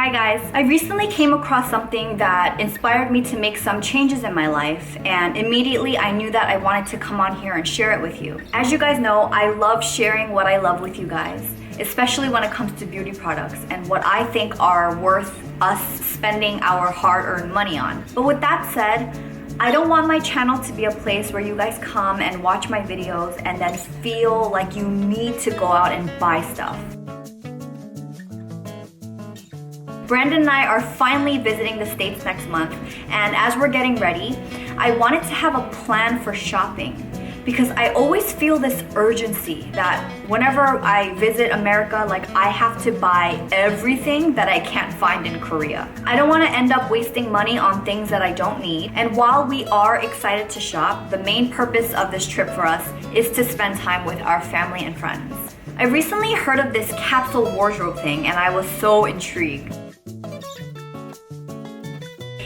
Hi guys, I recently came across something that inspired me to make some changes in my life, and immediately I knew that I wanted to come on here and share it with you. As you guys know, I love sharing what I love with you guys, especially when it comes to beauty products and what I think are worth us spending our hard-earned money on. But with that said, I don't want my channel to be a place where you guys come and watch my videos and then feel like you need to go out and buy stuff. Brandon and I are finally visiting the States next month, and as we're getting ready, I wanted to have a plan for shopping because I always feel this urgency that whenever I visit America, like I have to buy everything that I can't find in Korea. I don't want to end up wasting money on things that I don't need, and while we are excited to shop, the main purpose of this trip for us is to spend time with our family and friends. I recently heard of this capsule wardrobe thing and I was so intrigued.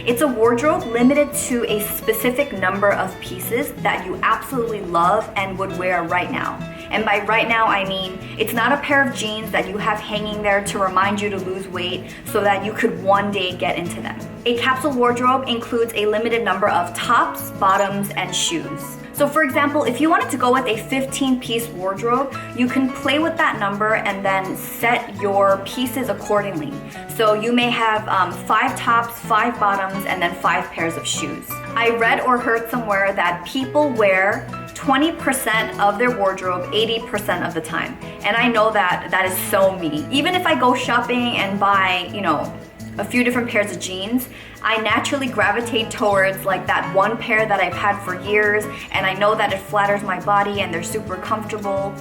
It's a wardrobe limited to a specific number of pieces that you absolutely love and would wear right now. And by right now, I mean, it's not a pair of jeans that you have hanging there to remind you to lose weight so that you could one day get into them. A capsule wardrobe includes a limited number of tops, bottoms, and shoes. So for example, if you wanted to go with a 15-piece wardrobe, you can play with that number and then set your pieces accordingly. So you may have 5 tops, 5 bottoms, and then 5 pairs of shoes. I read or heard somewhere that people wear 20% of their wardrobe 80% of the time. And I know that that is so me. Even if I go shopping and buy, a few different pairs of jeans, I naturally gravitate towards like that one pair that I've had for years, and I know that it flatters my body and they're super comfortable.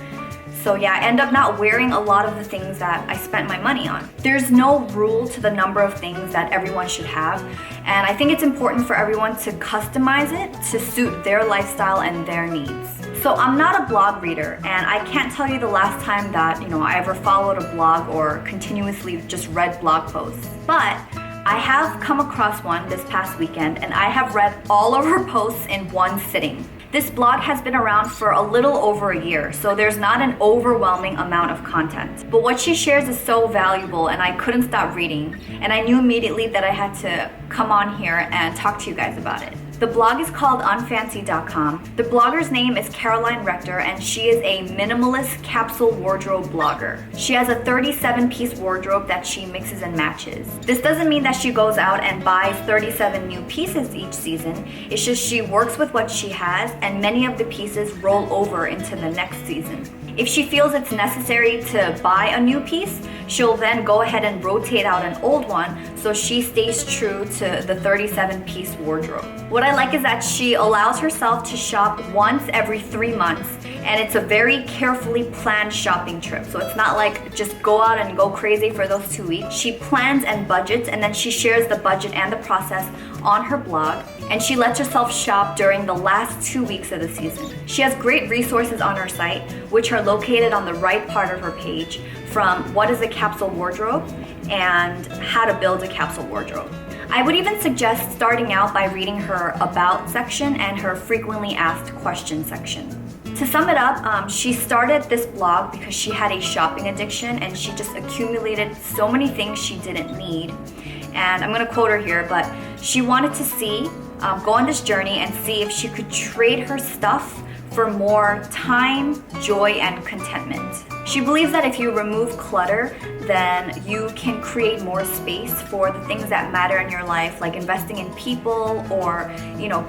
So yeah, I end up not wearing a lot of the things that I spent my money on. There's no rule to the number of things that everyone should have, and I think it's important for everyone to customize it to suit their lifestyle and their needs. So I'm not a blog reader, and I can't tell you the last time that I ever followed a blog or continuously just read blog posts. But I have come across one this past weekend, and I have read all of her posts in one sitting. This blog has been around for a little over a year, so there's not an overwhelming amount of content. But what she shares is so valuable, and I couldn't stop reading, and I knew immediately that I had to come on here and talk to you guys about it. The blog is called unfancy.com. The blogger's name is Caroline Rector, and she is a minimalist capsule wardrobe blogger. She has a 37-piece wardrobe that she mixes and matches. This doesn't mean that she goes out and buys 37 new pieces each season. It's just she works with what she has, and many of the pieces roll over into the next season. If she feels it's necessary to buy a new piece, she'll then go ahead and rotate out an old one so she stays true to the 37-piece wardrobe. What I like is that she allows herself to shop once every 3 months, and it's a very carefully planned shopping trip. So it's not like just go out and go crazy for those 2 weeks. She plans and budgets, and then she shares the budget and the process on her blog, and she lets herself shop during the last 2 weeks of the season. She has great resources on her site, which are located on the right part of her page, from what is a capsule wardrobe and how to build a capsule wardrobe. I would even suggest starting out by reading her About section and her Frequently Asked Questions section. To sum it up, she started this blog because she had a shopping addiction and she just accumulated so many things she didn't need. And I'm gonna quote her here, but she wanted to go on this journey and see if she could trade her stuff for more time, joy, and contentment. She believes that if you remove clutter, then you can create more space for the things that matter in your life, like investing in people or,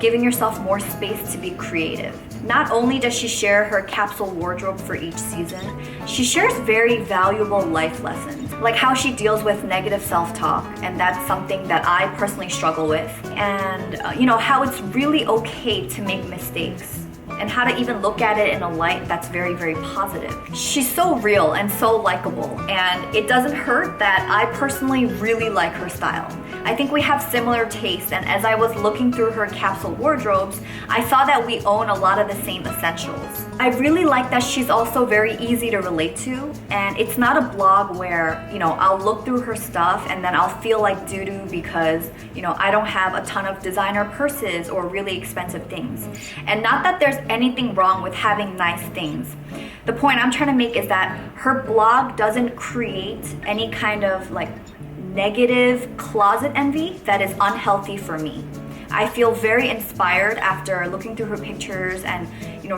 giving yourself more space to be creative. Not only does she share her capsule wardrobe for each season, she shares very valuable life lessons, like how she deals with negative self-talk, and that's something that I personally struggle with, and how it's really okay to make mistakes, and how to even look at it in a light that's very, very positive. She's so real and so likable, and it doesn't hurt that I personally really like her style. I think we have similar tastes, and as I was looking through her capsule wardrobes, I saw that we own a lot of the same essentials. I really like that she's also very easy to relate to, and it's not a blog where, I'll look through her stuff and then I'll feel like doo-doo because, I don't have a ton of designer purses or really expensive things. And not that there's anything wrong with having nice things. The point I'm trying to make is that her blog doesn't create any kind of negative closet envy that is unhealthy for me. I feel very inspired after looking through her pictures and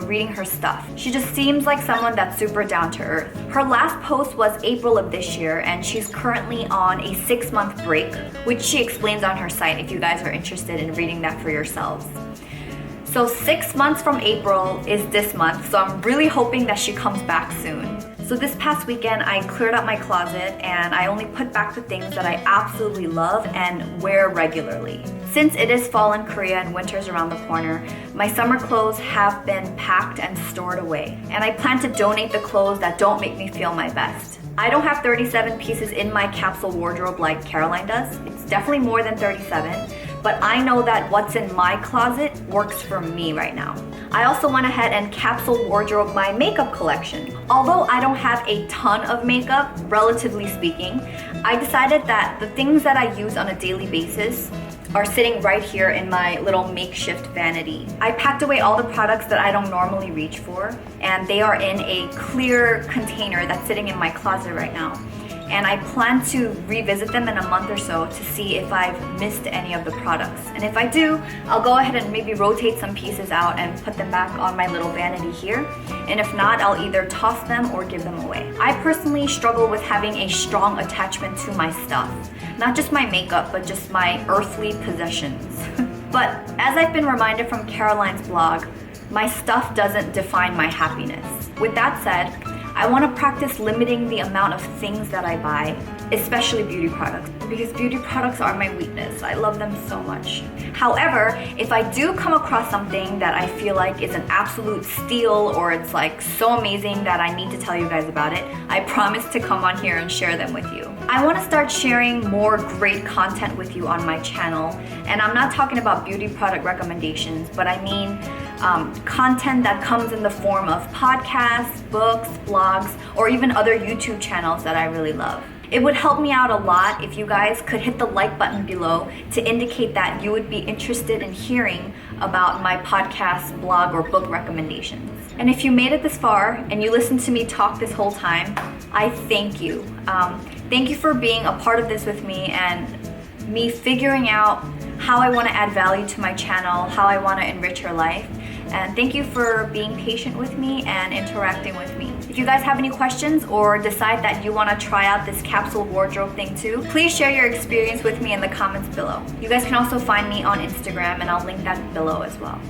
reading her stuff. She just seems like someone that's super down to earth. Her last post was April of this year, and she's currently on a 6-month break, which she explains on her site if you guys are interested in reading that for yourselves. So 6 months from April is this month, so I'm really hoping that she comes back soon. So this past weekend, I cleared out my closet and I only put back the things that I absolutely love and wear regularly. Since it is fall in Korea and winter's around the corner, my summer clothes have been packed and stored away. And I plan to donate the clothes that don't make me feel my best. I don't have 37 pieces in my capsule wardrobe like Caroline does. It's definitely more than 37, but I know that what's in my closet works for me right now. I also went ahead and capsule wardrobe my makeup collection. Although I don't have a ton of makeup, relatively speaking, I decided that the things that I use on a daily basis are sitting right here in my little makeshift vanity. I packed away all the products that I don't normally reach for, and they are in a clear container that's sitting in my closet right now. And I plan to revisit them in a month or so to see if I've missed any of the products. And if I do, I'll go ahead and maybe rotate some pieces out and put them back on my little vanity here. And if not, I'll either toss them or give them away. I personally struggle with having a strong attachment to my stuff. Not just my makeup, but just my earthly possessions. But as I've been reminded from Caroline's blog, my stuff doesn't define my happiness. With that said, I want to practice limiting the amount of things that I buy, especially beauty products, because beauty products are my weakness. I love them so much. However, if I do come across something that I feel like is an absolute steal or it's like so amazing that I need to tell you guys about it, I promise to come on here and share them with you. I want to start sharing more great content with you on my channel, and I'm not talking about beauty product recommendations, but I mean content that comes in the form of podcasts, books, blogs, or even other YouTube channels that I really love. It would help me out a lot if you guys could hit the like button below to indicate that you would be interested in hearing about my podcast, blog, or book recommendations. And if you made it this far and you listened to me talk this whole time, I thank you. Thank you for being a part of this with me and me figuring out how I want to add value to my channel, how I want to enrich your life. And thank you for being patient with me and interacting with me. If you guys have any questions or decide that you want to try out this capsule wardrobe thing too, please share your experience with me in the comments below. You guys can also find me on Instagram and I'll link that below as well.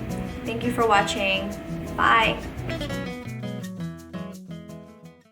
Thank you for watching. Bye.